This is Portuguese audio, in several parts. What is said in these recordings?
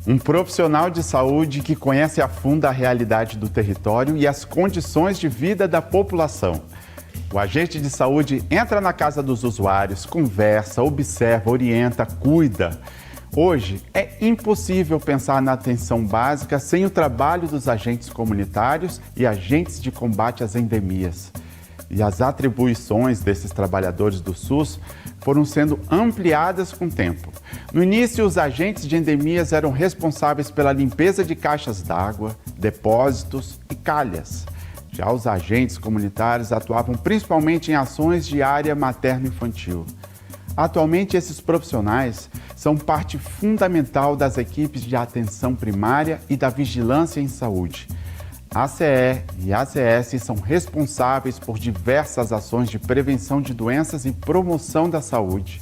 Um profissional de saúde que conhece a fundo a realidade do território e as condições de vida da população. O agente de saúde entra na casa dos usuários, conversa, observa, orienta, cuida. Hoje, é impossível pensar na atenção básica sem o trabalho dos agentes comunitários e agentes de combate às endemias. E as atribuições desses trabalhadores do SUS foram sendo ampliadas com o tempo. No início, os agentes de endemias eram responsáveis pela limpeza de caixas d'água, depósitos e calhas. Já os agentes comunitários atuavam principalmente em ações de área materno-infantil. Atualmente, esses profissionais são parte fundamental das equipes de atenção primária e da vigilância em saúde. A ACE e a ACS são responsáveis por diversas ações de prevenção de doenças e promoção da saúde.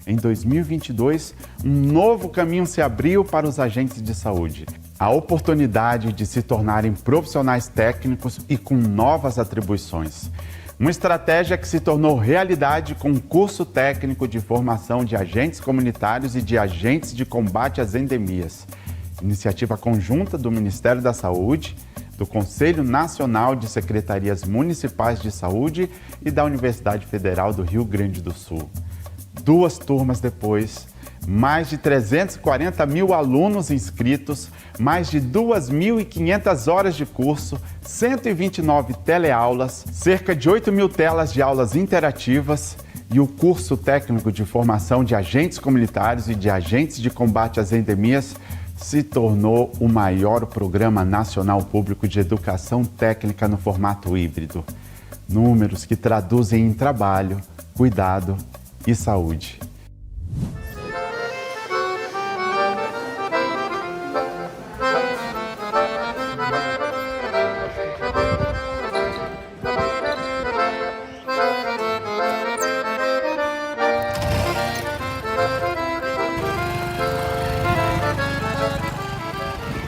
Em 2022, um novo caminho se abriu para os agentes de saúde. A oportunidade de se tornarem profissionais técnicos e com novas atribuições. Uma estratégia que se tornou realidade com o curso técnico de formação de agentes comunitários e de agentes de combate às endemias. Iniciativa conjunta do Ministério da Saúde, do Conselho Nacional de Secretarias Municipais de Saúde e da Universidade Federal do Rio Grande do Sul. 2 turmas depois, mais de 340 mil alunos inscritos, mais de 2.500 horas de curso, 129 teleaulas, cerca de 8 mil telas de aulas interativas e o curso técnico de formação de agentes comunitários e de agentes de combate às endemias se tornou o maior programa nacional público de educação técnica no formato híbrido. Números que traduzem em trabalho, cuidado e saúde.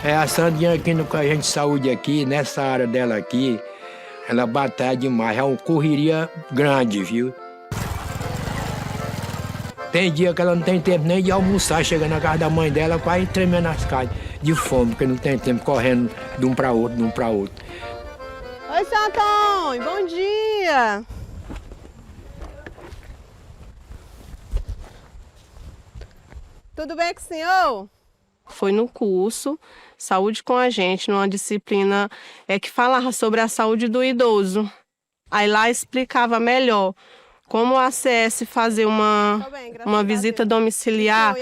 A Sandinha aqui no agente de saúde aqui, nessa área dela aqui, ela batalha demais, é uma correria grande, viu? Tem dia que ela não tem tempo nem de almoçar, chega na casa da mãe dela, quase tremendo as calças de fome, porque não tem tempo correndo de um para outro, de um para outro. Oi, seu Antônio, bom dia! Tudo bem com o senhor? Foi no curso Saúde com a Gente, numa disciplina que falava sobre a saúde do idoso. Aí lá explicava melhor como a ACS fazer uma visita domiciliar,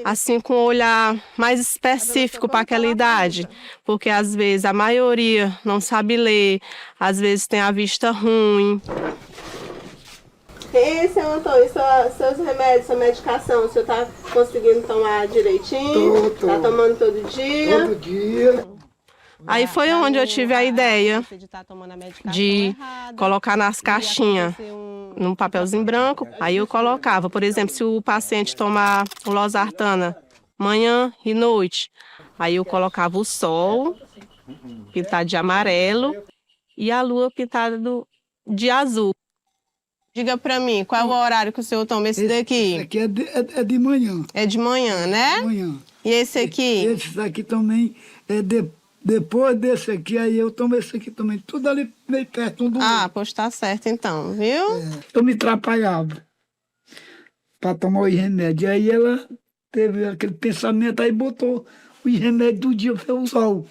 assim com um olhar mais específico para aquela idade. Porque às vezes a maioria não sabe ler, às vezes tem a vista ruim. E, seu Antônio, seus remédios, sua medicação, o senhor está conseguindo tomar direitinho? Está tomando todo dia? Todo dia. Aí foi onde eu tive a ideia de colocar nas caixinhas, num papelzinho branco. Aí eu colocava, por exemplo, se o paciente tomar o losartana manhã e noite, aí eu colocava o sol pintado de amarelo e a lua pintada de azul. Diga pra mim, qual é o horário que o senhor toma esse daqui? Esse aqui é de manhã. É de manhã, né? De manhã. E esse aqui? Esse aqui também é depois desse aqui, aí eu tomo esse aqui também. Tudo ali meio perto um do outro. Ah, pois tá certo então, viu? Eu me atrapalhava para tomar os remédios. Aí ela teve aquele pensamento, aí botou os remédios do dia fez o sol.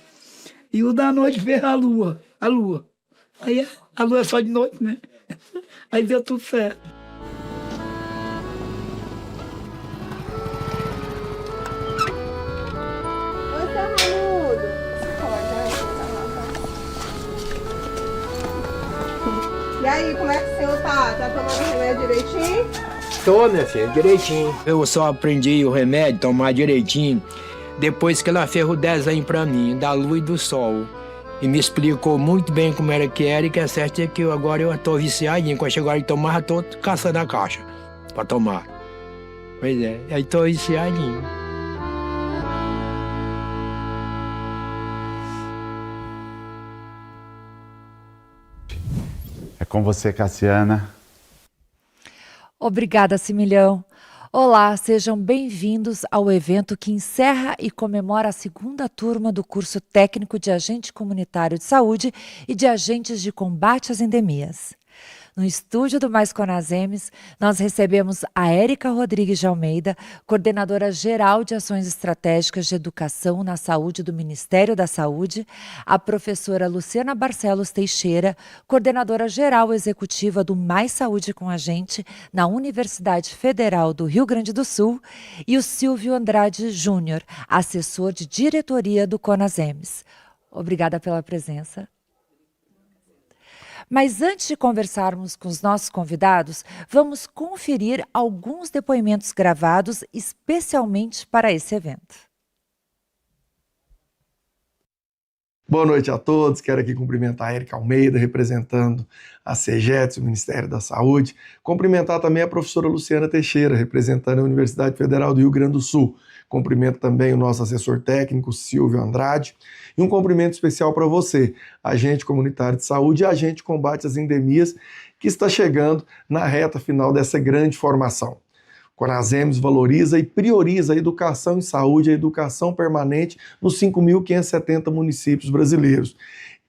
E o da noite fez a lua. Aí a lua é só de noite, né? Aí deu tudo certo. Oi, seu Raimundo. E aí, como é que o senhor tá? Tá tomando remédio direitinho? Tô, minha filha, direitinho. Eu só aprendi o remédio, tomar direitinho, depois que ela fez o desenho pra mim, da lua e do sol. E me explicou muito bem como era que e que é certo é que agora eu tô viciadinho. Quando chegou a hora de tomar, eu tô caçando a caixa pra tomar. Pois é, aí tô viciadinho. É com você, Cassiana. Obrigada, Similhão. Olá, sejam bem-vindos ao evento que encerra e comemora a segunda turma do curso técnico de agente comunitário de saúde e de agentes de combate às endemias. No estúdio do Mais Conasems, nós recebemos a Érica Rodrigues de Almeida, coordenadora geral de ações estratégicas de educação na saúde do Ministério da Saúde, a professora Luciana Barcelos Teixeira, coordenadora geral executiva do Mais Saúde com a Gente na Universidade Federal do Rio Grande do Sul, e o Silvio Andrade Júnior, assessor de diretoria do Conasems. Obrigada pela presença. Mas antes de conversarmos com os nossos convidados, vamos conferir alguns depoimentos gravados especialmente para esse evento. Boa noite a todos, quero aqui cumprimentar a Érica Almeida, representando a CEGETS, o Ministério da Saúde, cumprimentar também a professora Luciana Teixeira, representando a Universidade Federal do Rio Grande do Sul, cumprimento também o nosso assessor técnico, Silvio Andrade, e um cumprimento especial para você, agente comunitário de saúde e agente de combate às endemias, que está chegando na reta final dessa grande formação. O Conasems valoriza e prioriza a educação em saúde e a educação permanente nos 5.570 municípios brasileiros.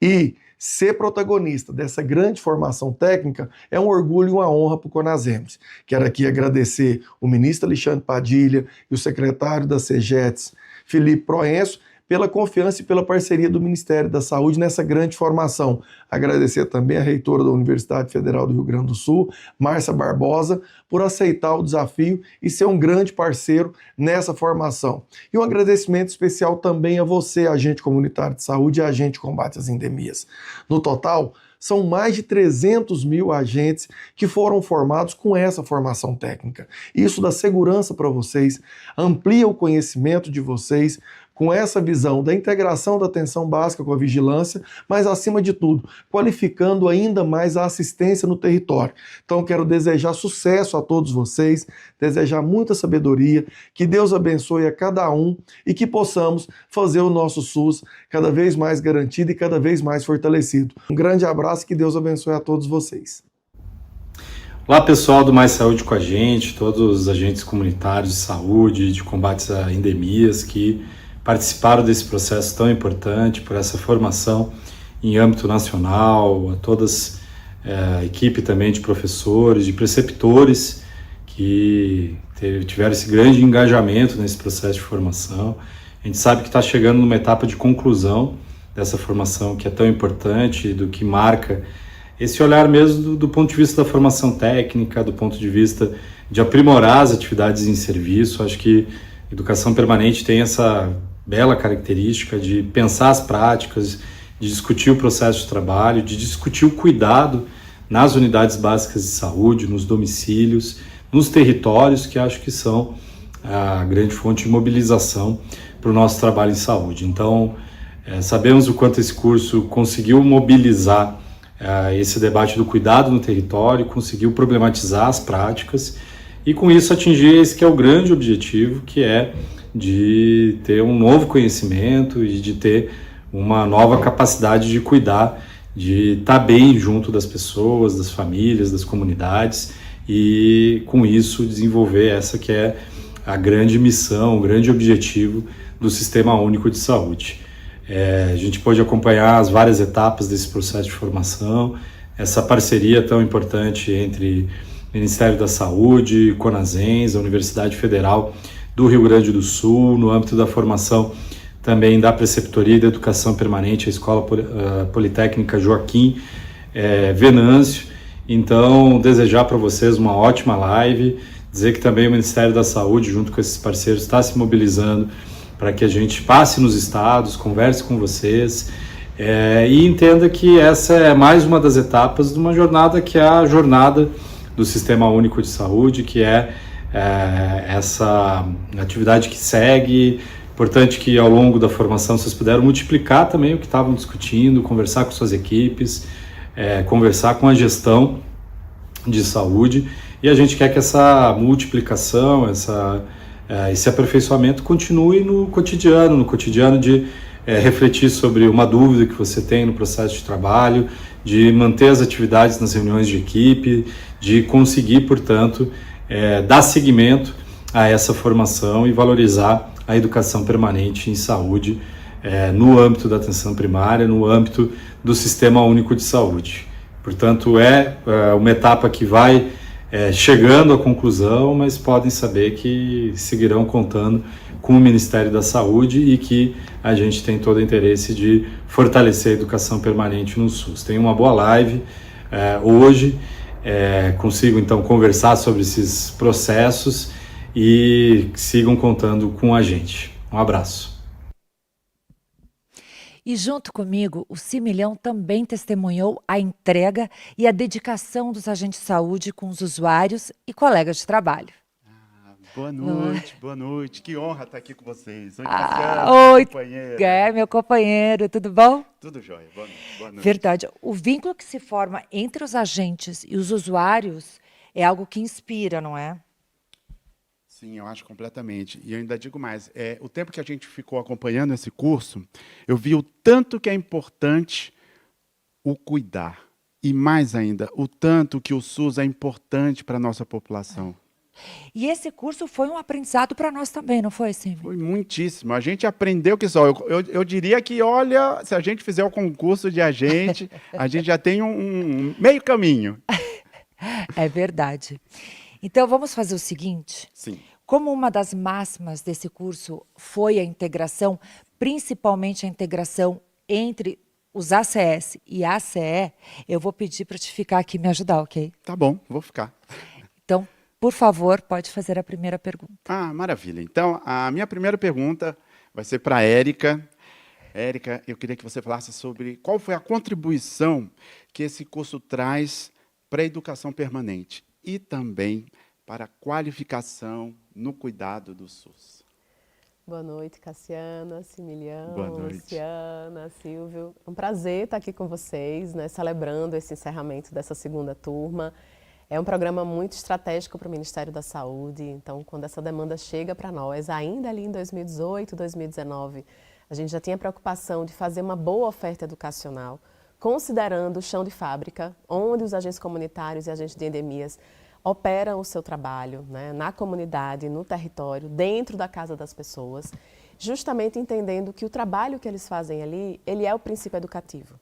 E ser protagonista dessa grande formação técnica é um orgulho e uma honra para o Conasems. Quero aqui agradecer o ministro Alexandre Padilha e o secretário da CEGETS, Felipe Proenço, pela confiança e pela parceria do Ministério da Saúde nessa grande formação. Agradecer também a reitora da Universidade Federal do Rio Grande do Sul, Márcia Barbosa, por aceitar o desafio e ser um grande parceiro nessa formação. E um agradecimento especial também a você, agente comunitário de saúde e agente de combate às endemias. No total, são mais de 300 mil agentes que foram formados com essa formação técnica. Isso dá segurança para vocês, amplia o conhecimento de vocês, com essa visão da integração da atenção básica com a vigilância, mas acima de tudo, qualificando ainda mais a assistência no território. Então quero desejar sucesso a todos vocês, desejar muita sabedoria, que Deus abençoe a cada um e que possamos fazer o nosso SUS cada vez mais garantido e cada vez mais fortalecido. Um grande abraço e que Deus abençoe a todos vocês. Olá pessoal do Mais Saúde com a Gente, todos os agentes comunitários de saúde, de combate a endemias que participaram desse processo tão importante, por essa formação em âmbito nacional, a todas a equipe também de professores, de preceptores que tiveram esse grande engajamento nesse processo de formação. A gente sabe que está chegando numa etapa de conclusão dessa formação que é tão importante, do que marca esse olhar mesmo do ponto de vista da formação técnica, do ponto de vista de aprimorar as atividades em serviço. Acho que a educação permanente tem essa bela característica de pensar as práticas, de discutir o processo de trabalho, de discutir o cuidado nas unidades básicas de saúde, nos domicílios, nos territórios, que acho que são a grande fonte de mobilização para o nosso trabalho em saúde. Então, sabemos o quanto esse curso conseguiu mobilizar esse debate do cuidado no território, conseguiu problematizar as práticas e com isso atingir esse que é o grande objetivo, que é de ter um novo conhecimento e de ter uma nova capacidade de cuidar, de estar bem junto das pessoas, das famílias, das comunidades e com isso desenvolver essa que é a grande missão, o grande objetivo do Sistema Único de Saúde. A gente pôde acompanhar as várias etapas desse processo de formação, essa parceria tão importante entre o Ministério da Saúde, Conasems, a Universidade Federal do Rio Grande do Sul, no âmbito da formação também da Preceptoria da Educação Permanente, a Escola Politécnica Joaquim Venâncio. Então, desejar para vocês uma ótima live, dizer que também o Ministério da Saúde, junto com esses parceiros, está se mobilizando para que a gente passe nos estados, converse com vocês e entenda que essa é mais uma das etapas de uma jornada que é a jornada do Sistema Único de Saúde, que é essa atividade que segue. Importante que ao longo da formação vocês puderam multiplicar também o que estavam discutindo, conversar com suas equipes, conversar com a gestão de saúde, e a gente quer que essa multiplicação, esse aperfeiçoamento continue no cotidiano de refletir sobre uma dúvida que você tem no processo de trabalho, de manter as atividades nas reuniões de equipe, de conseguir, portanto, dar seguimento a essa formação e valorizar a educação permanente em saúde no âmbito da atenção primária, no âmbito do Sistema Único de Saúde. Portanto, é uma etapa que vai chegando à conclusão, mas podem saber que seguirão contando com o Ministério da Saúde e que a gente tem todo o interesse de fortalecer a educação permanente no SUS. Tem uma boa live hoje, consigo então conversar sobre esses processos e sigam contando com a gente. Um abraço. E junto comigo, o Cimilhão também testemunhou a entrega e a dedicação dos agentes de saúde com os usuários e colegas de trabalho. Boa noite. Que honra estar aqui com vocês. Oi, Oi, companheiro. meu companheiro, tudo bom? Tudo jóia. Boa noite. Verdade. O vínculo que se forma entre os agentes e os usuários é algo que inspira, não é? Sim, eu acho completamente. E eu ainda digo mais, o tempo que a gente ficou acompanhando esse curso, eu vi o tanto que é importante o cuidar. E mais ainda, o tanto que o SUS é importante para a nossa população. E esse curso foi um aprendizado para nós também, não foi, Sim? Foi muitíssimo. A gente aprendeu que só. Eu diria que, olha, se a gente fizer o concurso de agente, a gente já tem um meio caminho. É verdade. Então, vamos fazer o seguinte. Sim. Como uma das máximas desse curso foi a integração, principalmente a integração entre os ACS e a ACE, eu vou pedir para te ficar aqui e me ajudar, ok? Tá bom, vou ficar. Então, por favor, pode fazer a primeira pergunta. Maravilha. Então, a minha primeira pergunta vai ser para a Érica. Érica, eu queria que você falasse sobre qual foi a contribuição que esse curso traz para a educação permanente e também para a qualificação no cuidado do SUS. Boa noite, Cassiana, Cimilhão, Boa noite. Luciana, Silvio. É um prazer estar aqui com vocês, né, celebrando esse encerramento dessa segunda turma. É um programa muito estratégico para o Ministério da Saúde, então quando essa demanda chega para nós, ainda ali em 2018, 2019, a gente já tinha a preocupação de fazer uma boa oferta educacional, considerando o chão de fábrica, onde os agentes comunitários e agentes de endemias operam o seu trabalho, né, na comunidade, no território, dentro da casa das pessoas, justamente entendendo que o trabalho que eles fazem ali, ele é o princípio educativo.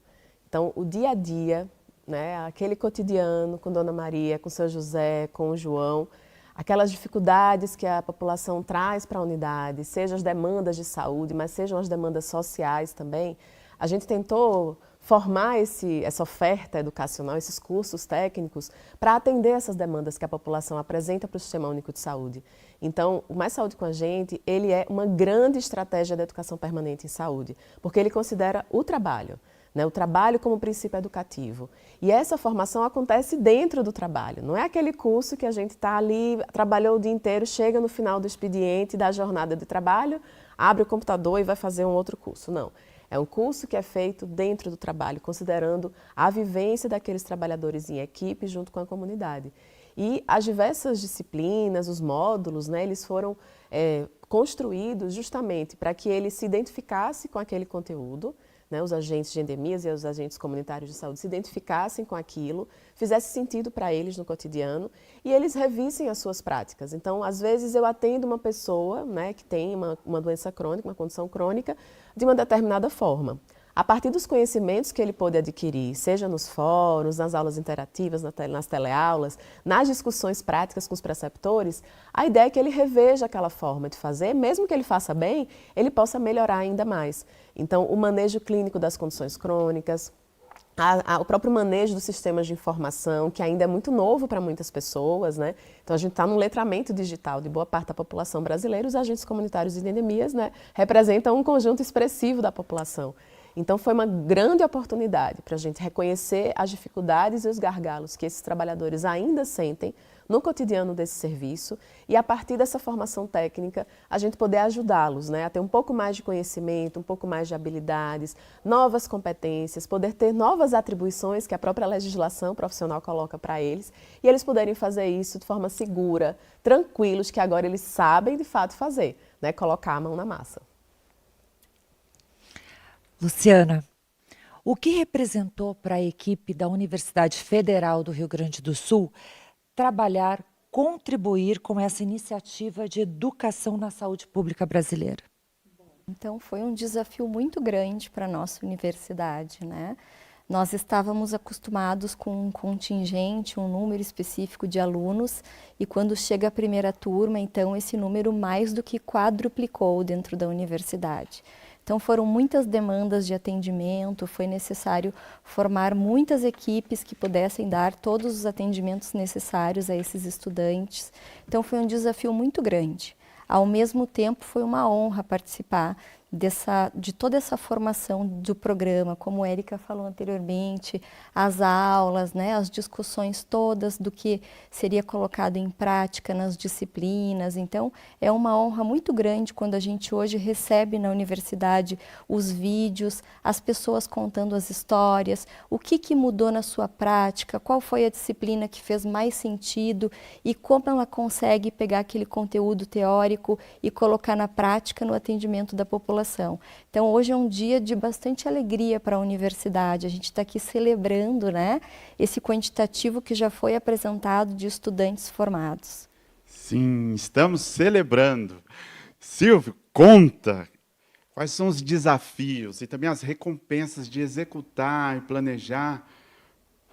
Então, o dia a dia, né, aquele cotidiano com Dona Maria, com seu José, com o João, aquelas dificuldades que a população traz para a unidade, sejam as demandas de saúde, mas sejam as demandas sociais também, a gente tentou formar essa oferta educacional, esses cursos técnicos, para atender essas demandas que a população apresenta para o Sistema Único de Saúde. Então, o Mais Saúde com a Gente, ele é uma grande estratégia da educação permanente em saúde, porque ele considera o trabalho, né, o trabalho como princípio educativo. E essa formação acontece dentro do trabalho, não é aquele curso que a gente está ali, trabalhou o dia inteiro, chega no final do expediente da jornada de trabalho, abre o computador e vai fazer um outro curso, não. É um curso que é feito dentro do trabalho, considerando a vivência daqueles trabalhadores em equipe junto com a comunidade. E as diversas disciplinas, os módulos, né, eles foram construídos justamente para que ele se identificasse com aquele conteúdo, né, os agentes de endemias e os agentes comunitários de saúde se identificassem com aquilo, fizesse sentido para eles no cotidiano e eles revissem as suas práticas. Então, às vezes eu atendo uma pessoa, né, que tem uma doença crônica, uma condição crônica, de uma determinada forma. A partir dos conhecimentos que ele pôde adquirir, seja nos fóruns, nas aulas interativas, nas teleaulas, nas discussões práticas com os preceptores, a ideia é que ele reveja aquela forma de fazer, mesmo que ele faça bem, ele possa melhorar ainda mais. Então, o manejo clínico das condições crônicas, o próprio manejo dos sistemas de informação, que ainda é muito novo para muitas pessoas, né? Então, a gente está num letramento digital de boa parte da população brasileira, os agentes comunitários de endemias, né, representam um conjunto expressivo da população. Então, foi uma grande oportunidade para a gente reconhecer as dificuldades e os gargalos que esses trabalhadores ainda sentem no cotidiano desse serviço e, a partir dessa formação técnica, a gente poder ajudá-los, né, a ter um pouco mais de conhecimento, um pouco mais de habilidades, novas competências, poder ter novas atribuições que a própria legislação profissional coloca para eles e eles poderem fazer isso de forma segura, tranquilos, que agora eles sabem de fato fazer, né, colocar a mão na massa. Luciana, o que representou para a equipe da Universidade Federal do Rio Grande do Sul trabalhar contribuir com essa iniciativa de educação na saúde pública brasileira? Então, foi um desafio muito grande para a nossa universidade, né? Nós estávamos acostumados com um contingente, um número específico de alunos, e quando chega a primeira turma, então, esse número mais do que quadruplicou dentro da universidade. Então, foram muitas demandas de atendimento, foi necessário formar muitas equipes que pudessem dar todos os atendimentos necessários a esses estudantes. Então, foi um desafio muito grande. Ao mesmo tempo, foi uma honra participar de toda essa formação do programa, como a Érica falou anteriormente, as aulas, né, as discussões todas do que seria colocado em prática nas disciplinas. Então, é uma honra muito grande quando a gente hoje recebe na universidade os vídeos, as pessoas contando as histórias, o que mudou na sua prática, qual foi a disciplina que fez mais sentido e como ela consegue pegar aquele conteúdo teórico e colocar na prática no atendimento da população. Então, hoje é um dia de bastante alegria para a universidade. A gente está aqui celebrando, né, esse quantitativo que já foi apresentado de estudantes formados. Sim, estamos celebrando. Silvio, conta quais são os desafios e também as recompensas de executar e planejar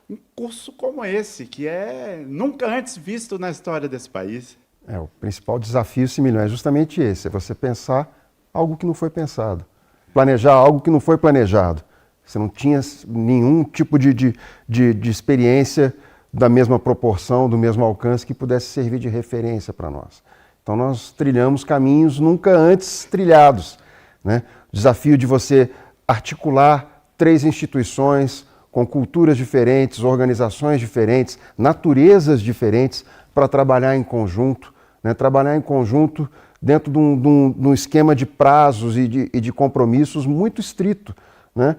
um curso como esse, que é nunca antes visto na história desse país. O principal desafio, Similhão, é justamente esse, é você pensar algo que não foi pensado, planejar algo que não foi planejado. Você não tinha nenhum tipo de experiência da mesma proporção, do mesmo alcance que pudesse servir de referência para nós. Então nós trilhamos caminhos nunca antes trilhados, né? O desafio de você articular 3 instituições com culturas diferentes, organizações diferentes, naturezas diferentes para trabalhar em conjunto, né? Trabalhar em conjunto dentro de um esquema de prazos e de compromissos muito estrito, né?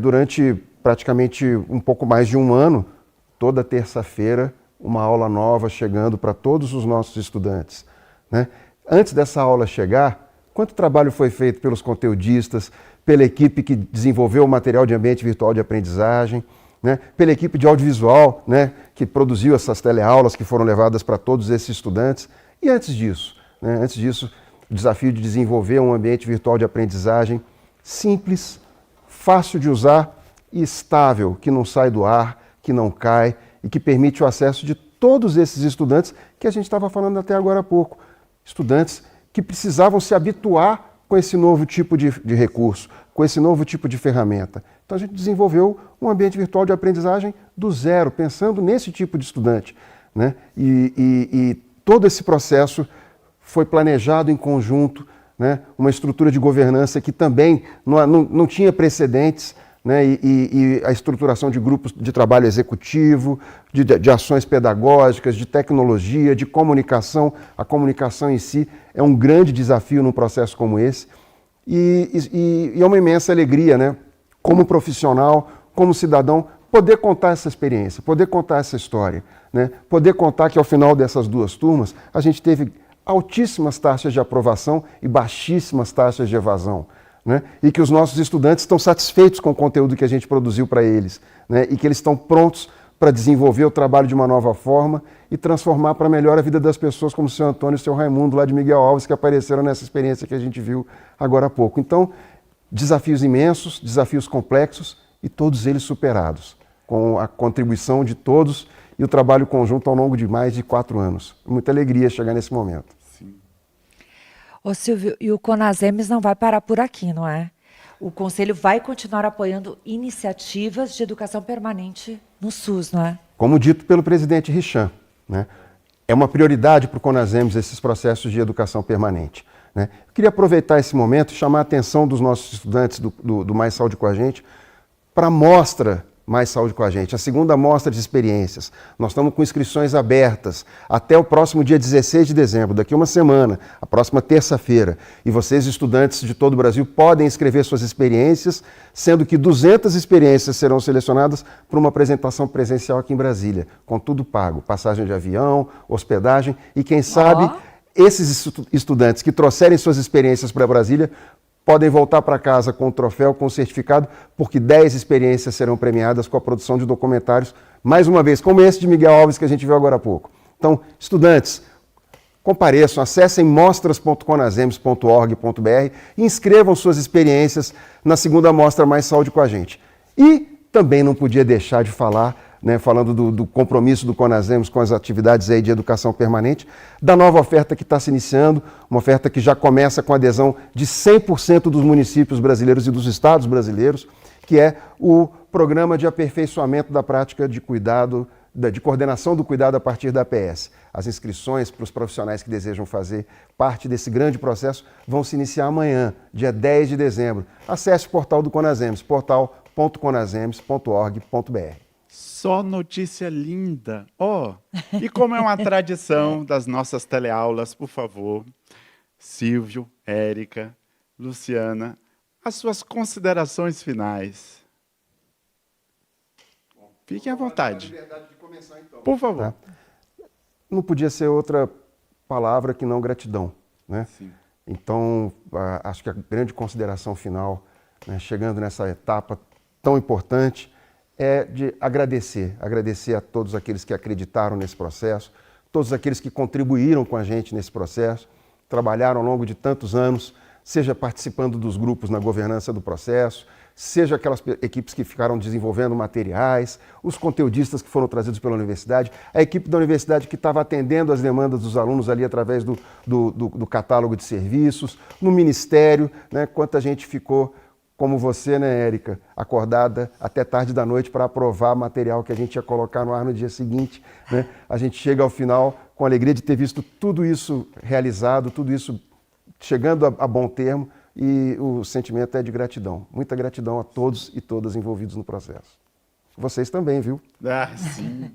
Durante praticamente um pouco mais de um ano, toda terça-feira, uma aula nova chegando para todos os nossos estudantes, né? Antes dessa aula chegar, quanto trabalho foi feito pelos conteudistas, pela equipe que desenvolveu o material de ambiente virtual de aprendizagem, né? Pela equipe de audiovisual, né, que produziu essas teleaulas que foram levadas para todos esses estudantes. E antes disso, o desafio de desenvolver um ambiente virtual de aprendizagem simples, fácil de usar e estável, que não sai do ar, que não cai e que permite o acesso de todos esses estudantes que a gente estava falando até agora há pouco. Estudantes que precisavam se habituar com esse novo tipo de recurso, com esse novo tipo de ferramenta. Então a gente desenvolveu um ambiente virtual de aprendizagem do zero, pensando nesse tipo de estudante, né? E todo esse processo foi planejado em conjunto, né? Uma estrutura de governança que também não tinha precedentes, né? E a estruturação de grupos de trabalho executivo, de ações pedagógicas, de tecnologia, de comunicação. A comunicação em si é um grande desafio num processo como esse e é uma imensa alegria, né? Como profissional, como cidadão, poder contar essa experiência, poder contar essa história, né? Poder contar que ao final dessas 2 turmas a gente teve altíssimas taxas de aprovação e baixíssimas taxas de evasão, né? E que os nossos estudantes estão satisfeitos com o conteúdo que a gente produziu para eles, né? E que eles estão prontos para desenvolver o trabalho de uma nova forma e transformar para melhor a vida das pessoas, como o seu Antônio e o seu Raimundo, lá de Miguel Alves, que apareceram nessa experiência que a gente viu agora há pouco. Então, desafios imensos, desafios complexos e todos eles superados, com a contribuição de todos e o trabalho conjunto ao longo de mais de 4 anos. Muita alegria chegar nesse momento. Sim. Ô Silvio, e o Conasems não vai parar por aqui, não é? O Conselho vai continuar apoiando iniciativas de educação permanente no SUS, não é? Como dito pelo presidente Richan, né? É uma prioridade para o Conasems esses processos de educação permanente, né? Eu queria aproveitar esse momento e chamar a atenção dos nossos estudantes do Mais Saúde com a Gente para a mostra Mais Saúde com a Gente, a segunda mostra de experiências. Nós estamos com inscrições abertas até o próximo dia 16 de dezembro, daqui a uma semana, a próxima terça-feira. E vocês, estudantes de todo o Brasil, podem inscrever suas experiências, sendo que 200 experiências serão selecionadas para uma apresentação presencial aqui em Brasília, com tudo pago, passagem de avião, hospedagem e quem sabe esses estudantes que trouxerem suas experiências para Brasília podem voltar para casa com o troféu, com o certificado, porque 10 experiências serão premiadas com a produção de documentários, mais uma vez, como esse de Miguel Alves que a gente viu agora há pouco. Então, estudantes, compareçam, acessem mostras.conasems.org.br e inscrevam suas experiências na segunda Mostra Mais Saúde com a gente. E também não podia deixar de falar, falando do compromisso do Conasems com as atividades aí de educação permanente, da nova oferta que está se iniciando, uma oferta que já começa com adesão de 100% dos municípios brasileiros e dos estados brasileiros, que é o Programa de Aperfeiçoamento da Prática de Cuidado, de coordenação do cuidado a partir da APS. As inscrições para os profissionais que desejam fazer parte desse grande processo vão se iniciar amanhã, dia 10 de dezembro. Acesse o portal do Conasems, portal.conasems.org.br. Só notícia linda! E como é uma tradição das nossas teleaulas, por favor, Silvio, Érica, Luciana, as suas considerações finais. Fiquem à vontade. Por favor. Não podia ser outra palavra que não gratidão, né? Sim. Então, acho que a grande consideração final, chegando nessa etapa tão importante, é de agradecer a todos aqueles que acreditaram nesse processo, todos aqueles que contribuíram com a gente nesse processo, trabalharam ao longo de tantos anos, seja participando dos grupos na governança do processo, seja aquelas equipes que ficaram desenvolvendo materiais, os conteudistas que foram trazidos pela universidade, a equipe da universidade que estava atendendo as demandas dos alunos ali através do catálogo de serviços, no ministério, quanta gente ficou, como você, Érica, acordada até tarde da noite para aprovar material que a gente ia colocar no ar no dia seguinte. A gente chega ao final com a alegria de ter visto tudo isso realizado, tudo isso chegando a bom termo, e o sentimento é de gratidão. Muita gratidão a todos e todas envolvidos no processo. Vocês também, viu? Sim.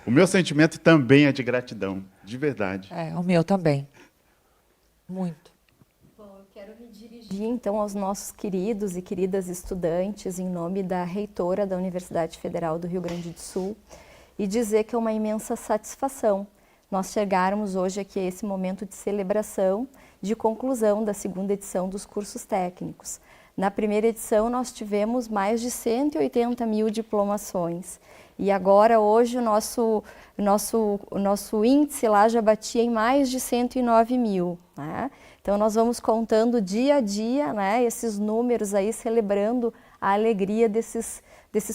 O meu sentimento também é de gratidão, de verdade. O meu também. Muito. Bom, eu quero me dirigir, então, aos nossos queridos e queridas estudantes, em nome da reitora da Universidade Federal do Rio Grande do Sul, e dizer que é uma imensa satisfação nós chegarmos hoje aqui a esse momento de celebração, de conclusão da segunda edição dos cursos técnicos. Na primeira edição nós tivemos mais de 180 mil diplomações e agora hoje o nosso índice lá já batia em mais de 109 mil. Então nós vamos contando dia a dia esses números aí, celebrando a alegria desses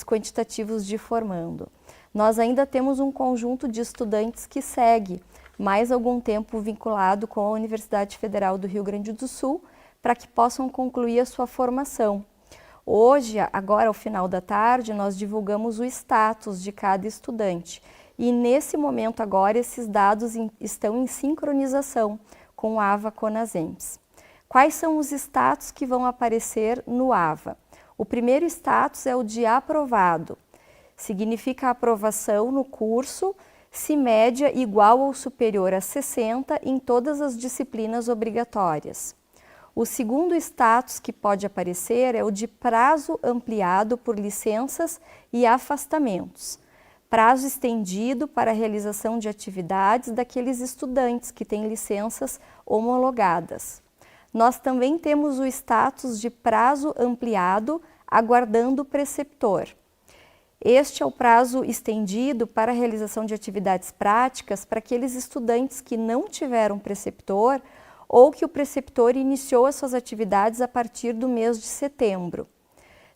quantitativos de formando. Nós ainda temos um conjunto de estudantes que segue mais algum tempo vinculado com a Universidade Federal do Rio Grande do Sul, para que possam concluir a sua formação. Hoje, agora ao final da tarde, nós divulgamos o status de cada estudante. E nesse momento agora, esses dados estão em sincronização com o AVA Conasems. Quais são os status que vão aparecer no AVA? O primeiro status é o de aprovado. Significa a aprovação no curso, se média igual ou superior a 60 em todas as disciplinas obrigatórias. O segundo status que pode aparecer é o de prazo ampliado por licenças e afastamentos. Prazo estendido para a realização de atividades daqueles estudantes que têm licenças homologadas. Nós também temos o status de prazo ampliado aguardando o preceptor. Este é o prazo estendido para a realização de atividades práticas para aqueles estudantes que não tiveram preceptor ou que o preceptor iniciou as suas atividades a partir do mês de setembro.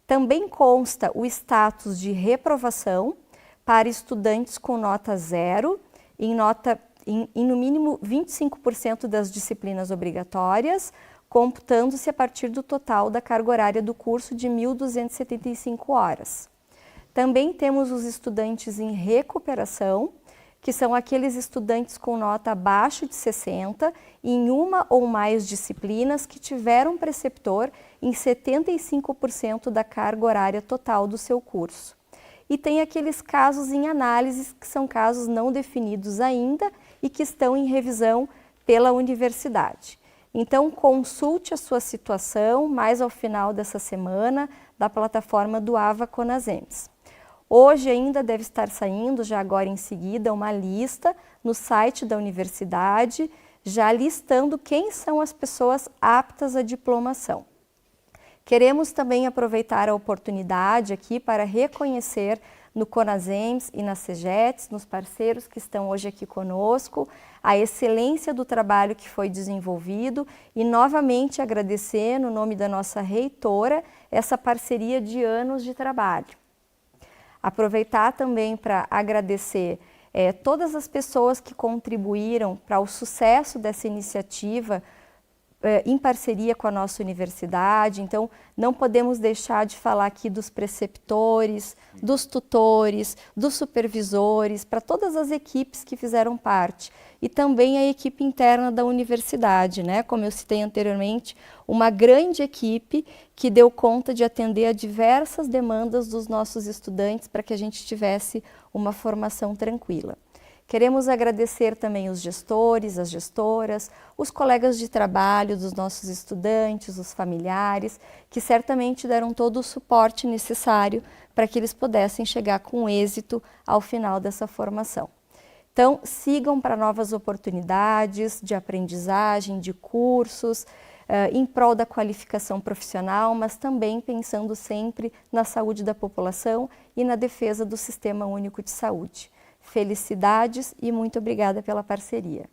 Também consta o status de reprovação para estudantes com nota 0, em no mínimo 25% das disciplinas obrigatórias, computando-se a partir do total da carga horária do curso de 1.275 horas. Também temos os estudantes em recuperação, que são aqueles estudantes com nota abaixo de 60 em uma ou mais disciplinas que tiveram preceptor em 75% da carga horária total do seu curso. E tem aqueles casos em análise, que são casos não definidos ainda e que estão em revisão pela universidade. Então, consulte a sua situação mais ao final dessa semana da plataforma do AVA Conasems. Hoje ainda deve estar saindo, já agora em seguida, uma lista no site da universidade, já listando quem são as pessoas aptas à diplomação. Queremos também aproveitar a oportunidade aqui para reconhecer no Conasems e na CEGETS, nos parceiros que estão hoje aqui conosco, a excelência do trabalho que foi desenvolvido e novamente agradecer, no nome da nossa reitora, essa parceria de anos de trabalho. Aproveitar também para agradecer todas as pessoas que contribuíram para o sucesso dessa iniciativa em parceria com a nossa universidade. Então, não podemos deixar de falar aqui dos preceptores, dos tutores, dos supervisores, para todas as equipes que fizeram parte. E também a equipe interna da universidade, né? Como eu citei anteriormente, uma grande equipe que deu conta de atender a diversas demandas dos nossos estudantes para que a gente tivesse uma formação tranquila. Queremos agradecer também os gestores, as gestoras, os colegas de trabalho dos nossos estudantes, os familiares, que certamente deram todo o suporte necessário para que eles pudessem chegar com êxito ao final dessa formação. Então, sigam para novas oportunidades de aprendizagem, de cursos, em prol da qualificação profissional, mas também pensando sempre na saúde da população e na defesa do Sistema Único de Saúde. Felicidades e muito obrigada pela parceria.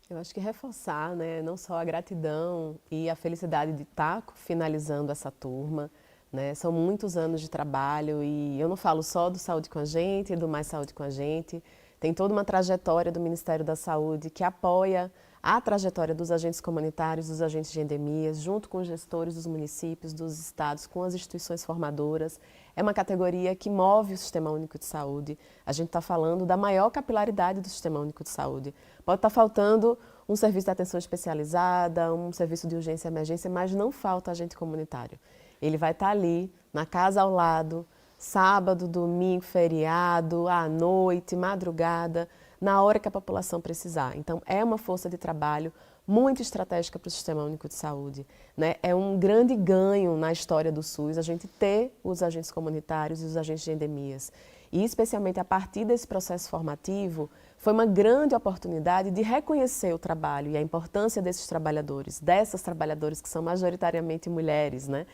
Eu acho que reforçar, né, não só a gratidão e a felicidade de estar finalizando essa turma, né, são muitos anos de trabalho e eu não falo só do Saúde com a Gente, do Mais Saúde com a Gente, tem toda uma trajetória do Ministério da Saúde que apoia a trajetória dos agentes comunitários, dos agentes de endemias, junto com os gestores dos municípios, dos estados, com as instituições formadoras. É uma categoria que move o Sistema Único de Saúde. A gente está falando da maior capilaridade do Sistema Único de Saúde. Pode estar faltando um serviço de atenção especializada, um serviço de urgência e emergência, mas não falta agente comunitário. Ele vai estar ali, na casa ao lado, sábado, domingo, feriado, à noite, madrugada, na hora que a população precisar. Então, é uma força de trabalho muito estratégica para o Sistema Único de Saúde, né? É um grande ganho na história do SUS a gente ter os agentes comunitários e os agentes de endemias. E, especialmente a partir desse processo formativo, foi uma grande oportunidade de reconhecer o trabalho e a importância desses trabalhadores, dessas trabalhadoras que são majoritariamente mulheres, né?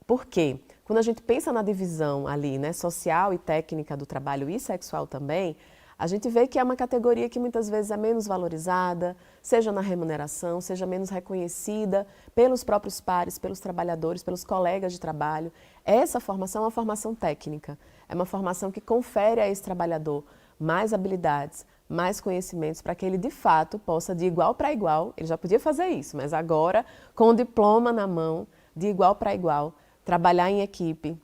Por quê? Quando a gente pensa na divisão ali, né, social e técnica do trabalho e sexual também, a gente vê que é uma categoria que muitas vezes é menos valorizada, seja na remuneração, seja menos reconhecida pelos próprios pares, pelos trabalhadores, pelos colegas de trabalho. Essa formação é uma formação técnica, é uma formação que confere a esse trabalhador mais habilidades, mais conhecimentos, para que ele de fato possa, de igual para igual, ele já podia fazer isso, mas agora, com o diploma na mão, de igual para igual, trabalhar em equipe,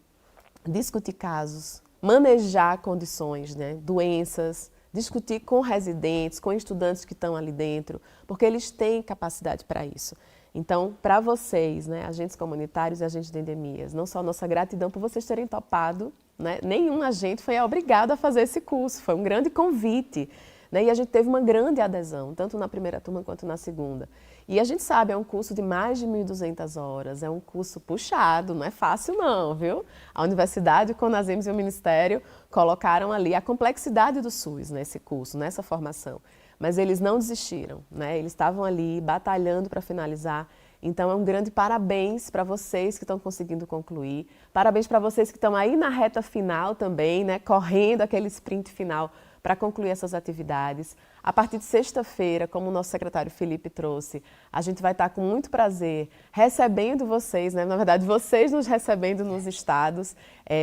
discutir casos, manejar condições, né, doenças, discutir com residentes, com estudantes que estão ali dentro, porque eles têm capacidade para isso. Então, para vocês, né, agentes comunitários e agentes de endemias, não só nossa gratidão por vocês terem topado, né, nenhum agente foi obrigado a fazer esse curso, foi um grande convite, né, e a gente teve uma grande adesão, tanto na primeira turma quanto na segunda. E a gente sabe, é um curso de mais de 1.200 horas, é um curso puxado, não é fácil não, viu? A Universidade, o Conasems e o Ministério colocaram ali a complexidade do SUS nesse curso, nessa formação. Mas eles não desistiram, né? Eles estavam ali batalhando para finalizar. Então é um grande parabéns para vocês que estão conseguindo concluir, parabéns para vocês que estão aí na reta final também, né? Correndo aquele sprint final para concluir essas atividades. A partir de sexta-feira, como o nosso secretário Felipe trouxe, a gente vai estar com muito prazer recebendo vocês, né? Na verdade, vocês nos recebendo nos estados,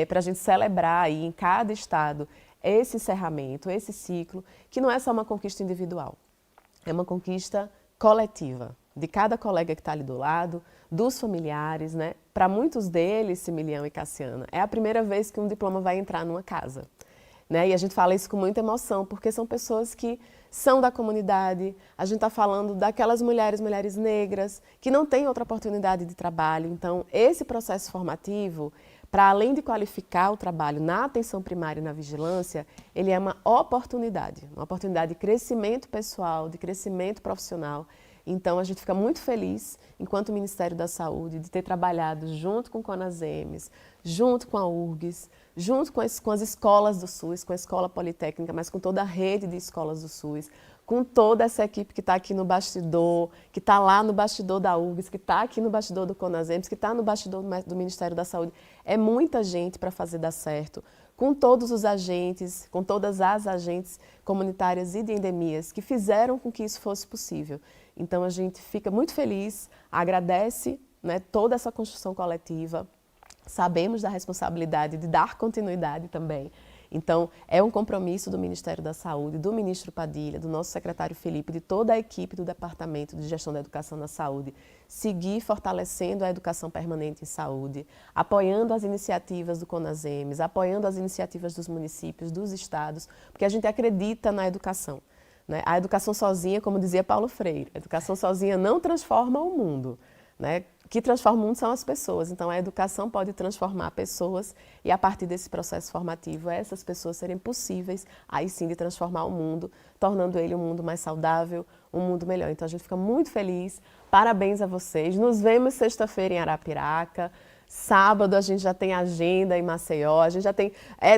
para a gente celebrar aí em cada estado esse encerramento, esse ciclo, que não é só uma conquista individual, é uma conquista coletiva, de cada colega que está ali do lado, dos familiares, né? Para muitos deles, Similião e Cassiana, é a primeira vez que um diploma vai entrar numa casa. Né? E a gente fala isso com muita emoção, porque são pessoas que são da comunidade, a gente está falando daquelas mulheres negras, que não têm outra oportunidade de trabalho. Então, esse processo formativo, para além de qualificar o trabalho na atenção primária e na vigilância, ele é uma oportunidade de crescimento pessoal, de crescimento profissional. Então, a gente fica muito feliz, enquanto Ministério da Saúde, de ter trabalhado junto com o Conasems, junto com a URGS, junto com as escolas do SUS, com a Escola Politécnica, mas com toda a rede de escolas do SUS, com toda essa equipe que está aqui no bastidor, que está lá no bastidor da URGS, que está aqui no bastidor do CONASEMS, que está no bastidor do Ministério da Saúde. É muita gente para fazer dar certo, com todos os agentes, com todas as agentes comunitárias e de endemias que fizeram com que isso fosse possível. Então a gente fica muito feliz, agradece, né, toda essa construção coletiva, sabemos da responsabilidade de dar continuidade também. Então, é um compromisso do Ministério da Saúde, do ministro Padilha, do nosso secretário Felipe, de toda a equipe do Departamento de Gestão da Educação na Saúde, seguir fortalecendo a educação permanente em saúde, apoiando as iniciativas do CONASEMS, apoiando as iniciativas dos municípios, dos estados, porque a gente acredita na educação, né? A educação sozinha, como dizia Paulo Freire, a educação sozinha não transforma o mundo, né? O que transforma o mundo são as pessoas. Então, a educação pode transformar pessoas e, a partir desse processo formativo, essas pessoas serem possíveis, aí sim, de transformar o mundo, tornando ele um mundo mais saudável, um mundo melhor. Então, a gente fica muito feliz. Parabéns a vocês. Nos vemos sexta-feira em Arapiraca. Sábado a gente já tem agenda em Maceió, a gente já tem,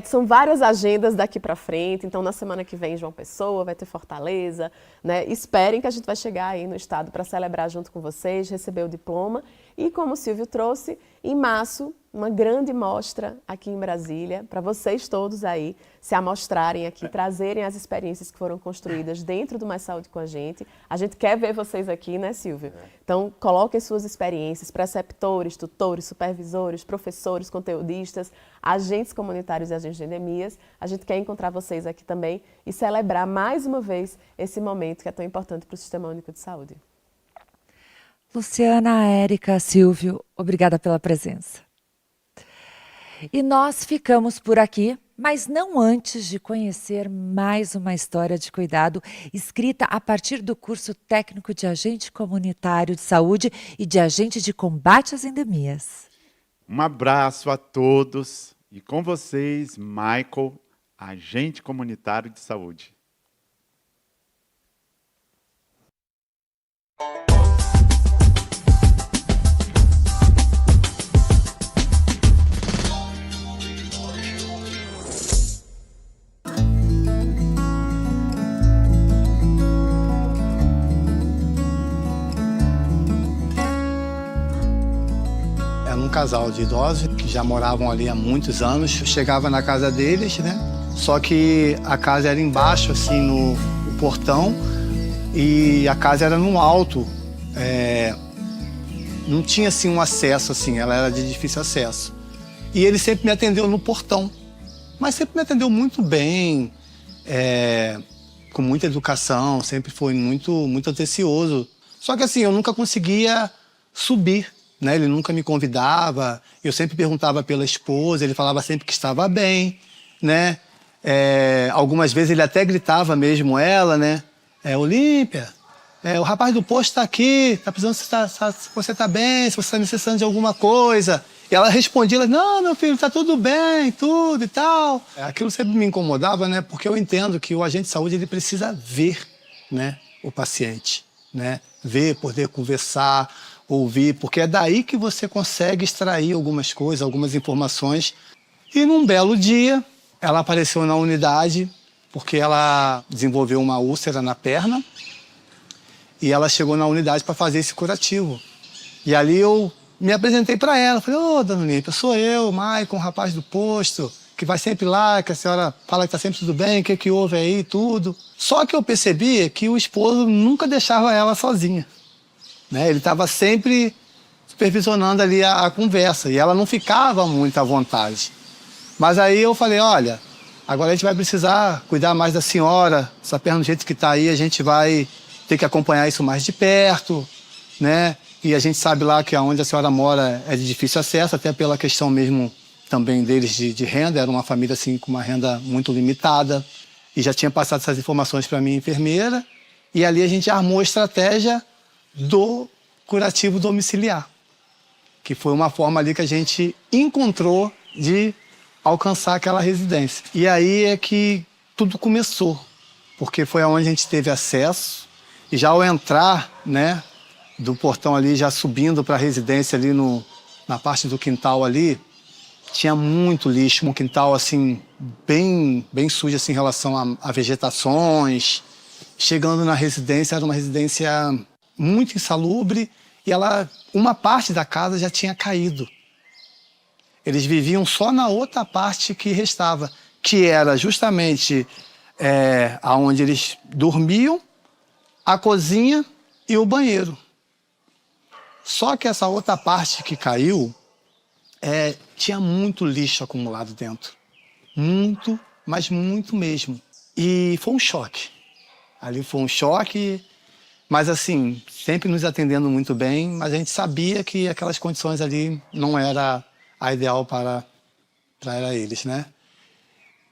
são várias agendas daqui para frente, então na semana que vem João Pessoa, vai ter Fortaleza, né? Esperem que a gente vai chegar aí no estado para celebrar junto com vocês, receber o diploma e, como o Silvio trouxe, em março, uma grande mostra aqui em Brasília, para vocês todos aí se amostrarem aqui, trazerem as experiências que foram construídas dentro do Mais Saúde com a gente. A gente quer ver vocês aqui, né, Silvio? Então, coloquem suas experiências, preceptores, tutores, supervisores, professores, conteudistas, agentes comunitários e agentes de endemias. A gente quer encontrar vocês aqui também e celebrar mais uma vez esse momento que é tão importante para o Sistema Único de Saúde. Luciana, Érica, Silvio, obrigada pela presença. E nós ficamos por aqui, mas não antes de conhecer mais uma história de cuidado escrita a partir do curso técnico de agente comunitário de saúde e de agente de combate às endemias. Um abraço a todos e com vocês, Michael, agente comunitário de saúde. Um casal de idosos que já moravam ali há muitos anos. Eu chegava na casa deles, né? Só que a casa era embaixo, assim, no portão, e a casa era no alto. Não tinha, assim, um acesso, assim, ela era de difícil acesso. E ele sempre me atendeu no portão, mas sempre me atendeu muito bem, com muita educação, sempre foi muito atencioso. Só que, assim, eu nunca conseguia subir. Né? Ele nunca me convidava, eu sempre perguntava pela esposa, ele falava sempre que estava bem, né? Algumas vezes ele até gritava mesmo ela, né? Olímpia, o rapaz do posto está aqui, está precisando se você está bem, se você está necessitando de alguma coisa. E ela respondia, não, meu filho, está tudo bem, tudo e tal. Aquilo sempre me incomodava, né? Porque eu entendo que o agente de saúde ele precisa ver, né, o paciente, né? Ver, poder conversar, ouvir, porque é daí que você consegue extrair algumas coisas, algumas informações. E num belo dia, ela apareceu na unidade, porque ela desenvolveu uma úlcera na perna, e ela chegou na unidade para fazer esse curativo. E ali eu me apresentei para ela, falei, dona Olímpia, sou eu, Maicon, rapaz do posto, que vai sempre lá, que a senhora fala que está sempre tudo bem, o que houve aí, tudo. Só que eu percebi que o esposo nunca deixava ela sozinha. Né? Ele estava sempre supervisionando ali a conversa e ela não ficava muito à vontade. Mas aí eu falei, olha, agora a gente vai precisar cuidar mais da senhora, essa perna do jeito que está aí, a gente vai ter que acompanhar isso mais de perto, né? E a gente sabe lá que onde a senhora mora é de difícil acesso, até pela questão mesmo também deles de renda, era uma família assim com uma renda muito limitada. E já tinha passado essas informações para a minha enfermeira e ali a gente armou a estratégia do curativo domiciliar, que foi uma forma ali que a gente encontrou de alcançar aquela residência. E aí é que tudo começou, porque foi aonde a gente teve acesso e já ao entrar, né, do portão ali, já subindo para a residência ali na parte do quintal ali, tinha muito lixo, um quintal assim bem sujo assim, em relação a vegetações, chegando na residência, era uma residência muito insalubre e uma parte da casa já tinha caído. Eles viviam só na outra parte que restava, que era justamente aonde eles dormiam, a cozinha e o banheiro. Só que essa outra parte que caiu, tinha muito lixo acumulado dentro. Muito, mas muito mesmo. E foi um choque. Ali foi um choque, mas assim, sempre nos atendendo muito bem, mas a gente sabia que aquelas condições ali não era a ideal para eles, né?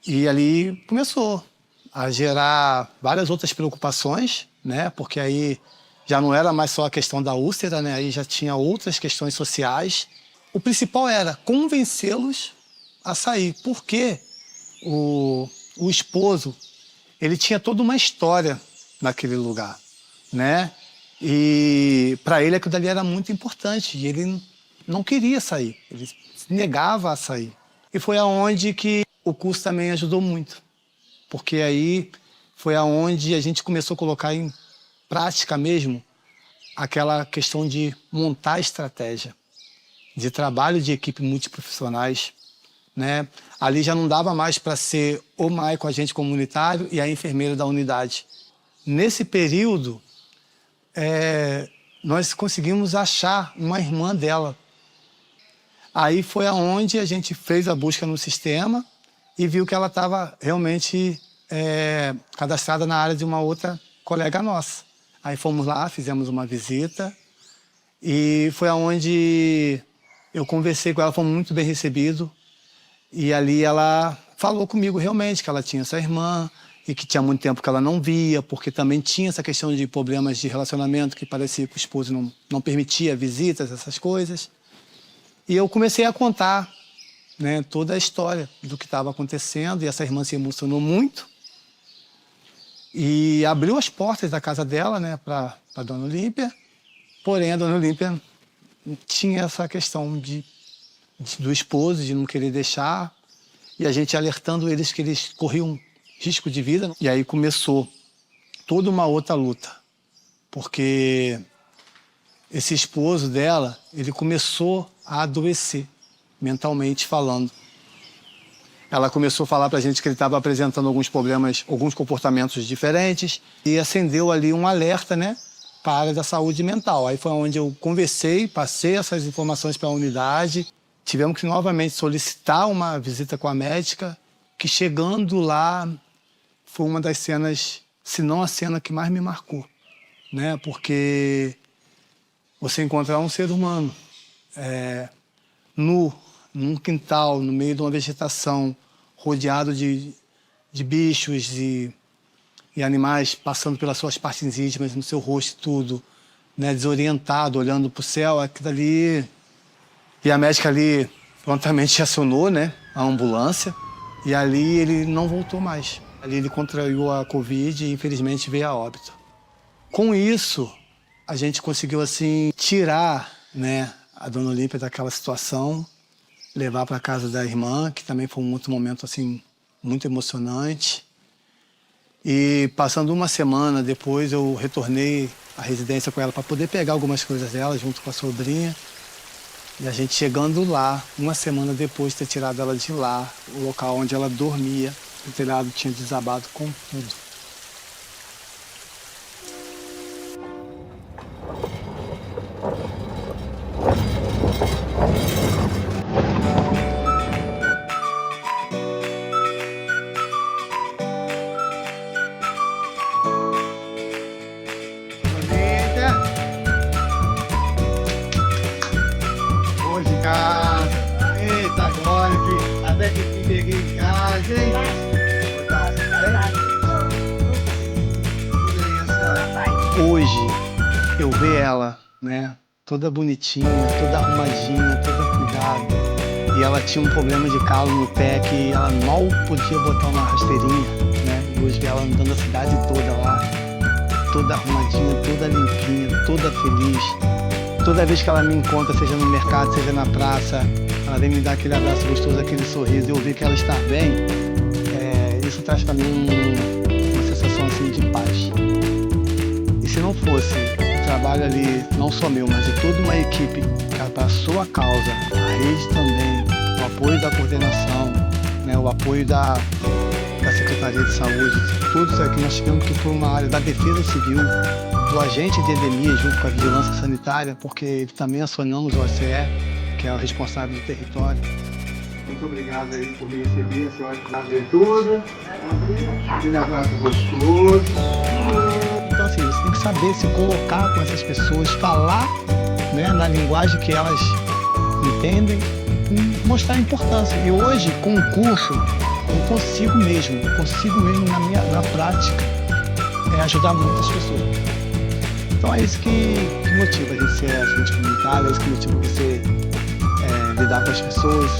E ali começou a gerar várias outras preocupações, né? Porque aí já não era mais só a questão da úlcera, né? Aí já tinha outras questões sociais. O principal era convencê-los a sair, porque o esposo, ele tinha toda uma história naquele lugar, né? E para ele aquilo dali era muito importante e ele não queria sair, ele se negava a sair. E foi aonde que o curso também ajudou muito, porque aí foi aonde a gente começou a colocar em prática mesmo aquela questão de montar estratégia, de trabalho de equipe multiprofissionais, né? Ali já não dava mais para ser o médico agente comunitário e a enfermeira da unidade. Nesse período, nós conseguimos achar uma irmã dela. Aí foi aonde a gente fez a busca no sistema e viu que ela estava realmente cadastrada na área de uma outra colega nossa. Aí fomos lá, fizemos uma visita e foi aonde eu conversei com ela, foi muito bem recebido. E ali ela falou comigo realmente que ela tinha essa irmã e que tinha muito tempo que ela não via, porque também tinha essa questão de problemas de relacionamento que parecia que o esposo não permitia visitas, essas coisas. E eu comecei a contar, né, toda a história do que estava acontecendo e essa irmã se emocionou muito e abriu as portas da casa dela, né, para a Dona Olímpia. Porém, a Dona Olímpia tinha essa questão do esposo, de não querer deixar, e a gente alertando eles que eles corriam risco de vida. E aí começou toda uma outra luta, porque esse esposo dela, ele começou a adoecer, mentalmente falando. Ela começou a falar pra gente que ele estava apresentando alguns problemas, alguns comportamentos diferentes, e acendeu ali um alerta, né, para a área da saúde mental. Aí foi onde eu conversei, passei essas informações para a unidade. Tivemos que novamente solicitar uma visita com a médica, que chegando lá foi uma das cenas, se não a cena que mais me marcou, né? Porque você encontrar um ser humano nu, num quintal, no meio de uma vegetação, rodeado de bichos e animais passando pelas suas partes íntimas, no seu rosto tudo, né? Desorientado, olhando para o céu, aquilo ali. E a médica ali prontamente acionou, né, a ambulância e ali ele não voltou mais. Ali ele contraiu a Covid e infelizmente veio a óbito. Com isso, a gente conseguiu assim tirar, né, a Dona Olímpia daquela situação, levar para casa da irmã, que também foi um outro momento assim muito emocionante. E passando uma semana depois eu retornei à residência com ela para poder pegar algumas coisas dela junto com a sobrinha. E a gente chegando lá, uma semana depois de ter tirado ela de lá, o local onde ela dormia, o telhado tinha desabado com tudo. Eita, agora que até que te peguei em casa, hein? Hoje eu vejo ela, né? Toda bonitinha, toda arrumadinha, toda cuidada. E ela tinha um problema de calo no pé que ela mal podia botar uma rasteirinha, né? E hoje ela andando a cidade toda lá, toda arrumadinha, toda limpinha, toda feliz. Toda vez que ela me encontra, seja no mercado, seja na praça, ela vem me dar aquele abraço gostoso, aquele sorriso, e eu ver que ela está bem, isso traz para mim uma sensação assim de paz. não fosse o trabalho ali, não só meu, mas de toda uma equipe que abraçou a causa, a rede também, o apoio da coordenação, né, o apoio da Secretaria de Saúde, todos aqui nós tivemos que ir para uma área da Defesa Civil, do agente de endemia junto com a Vigilância Sanitária, porque também acionamos o OCE, que é o responsável do território. Muito obrigado aí por me receber, senhora, na abertura. Aquele abraço gostoso. Então, assim, você tem que saber se colocar com essas pessoas, falar, né, na linguagem que elas entendem e mostrar a importância. E hoje, com o curso, eu consigo mesmo na prática, ajudar muitas pessoas. Então é isso que motiva a gente ser agente comunitário, é isso que motiva você lidar com as pessoas,